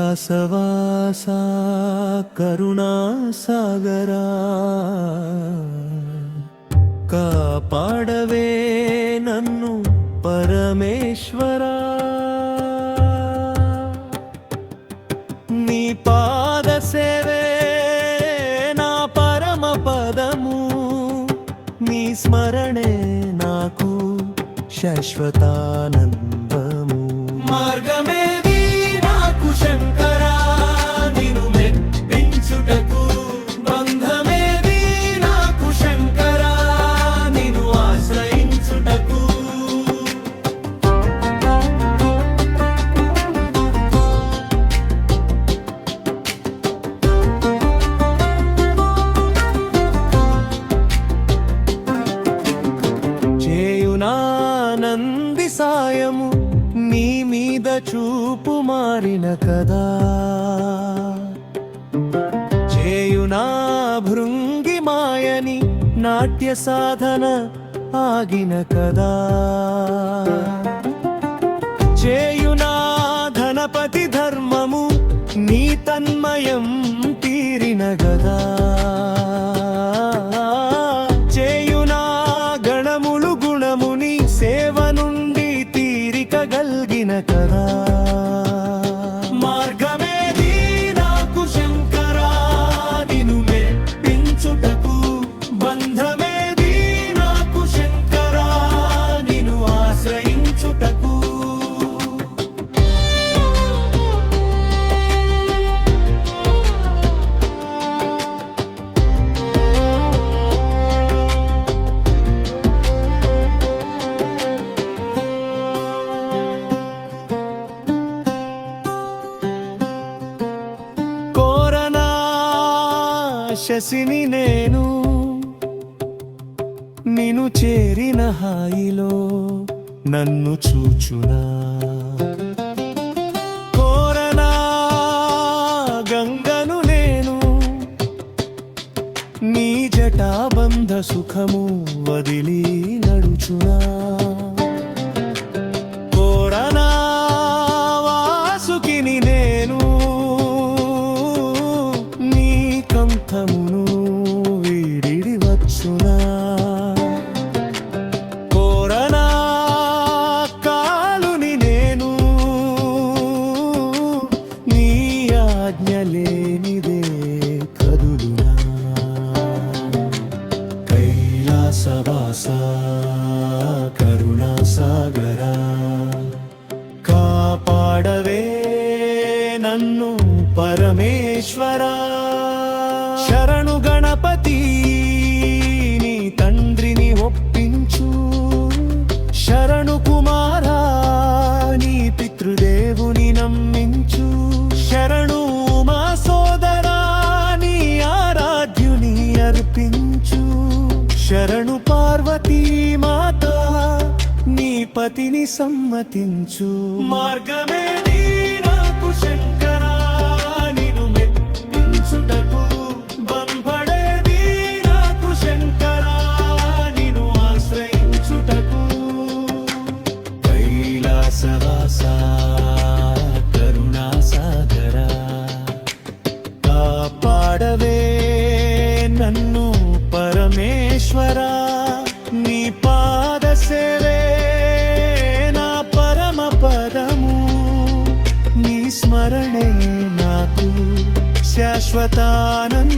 కైలాసవాసా కరుణాసాగరా కాపాడవే నన్ను పరమేశ్వరా నీ పాద సేవే నా పరమ పదము నీ స్మరణే నాకు శాశ్వతానందము మార్గమేది నాకు శంకరా నిన్ను మెప్పించుటకు బంధమేది నాకు శంకరా నిన్ను ఆశ్రయించుటకు చేయునానంది సాయము నీ మీద చూపు మారిన కదా చేయునా భృంగి మాయని నాట్య సాధన ఆగిన కదా చేయునా ధనపతి ధర్మము నీ తన్మయం తీరిన గదా చేయునా గణములు గుణముని సేవ నుండి తీరిక గల్గిన కదా మార్గమేది నాకు శంకరా నిన్ను మెప్పించుటకు బంధమేది నాకు శంకరా నిన్ను ఆశ్రయించుటకు శశిని నేను నిన్ను చేరిన హాయిలో నన్ను చూచునా కోరనా గంగను నేను నీ జటాబంధ సుఖము వదిలి నడుచునా కోరనా వాసుకిని నేను నీ కంఠమును వీడిడి వచ్చునా కోరనా కాలుని నేను నీ ఆజ్ఞ లేనిదే కదులునా కైలాసవాసా కరుణాసాగరా కాపాడవే నన్ను పరమేశ్వరా శరణు గణపతి నీ తండ్రిని ఒప్పించు శరణు కుమారా నీ పితృదేవుని నమ్మించు శరణు మా సోదరా నీ ఆరాధ్యుని అర్పించు శరణు పార్వతీ మాత నీ పతిని సమ్మతించు మార్గమేది నాకు శంకరా నిన్ను మెప్పించుటకు బంపడేది నాకు శంకరా నిన్ను ఆశ్రయించుటకు కైలాసవాసా కరుణాసాగరా కాపాడవే నన్ను పరమేశ్వరా నీ పాద సేవే నా పరమ పదము నీ స్మరణే నాకు శాశ్వతానందము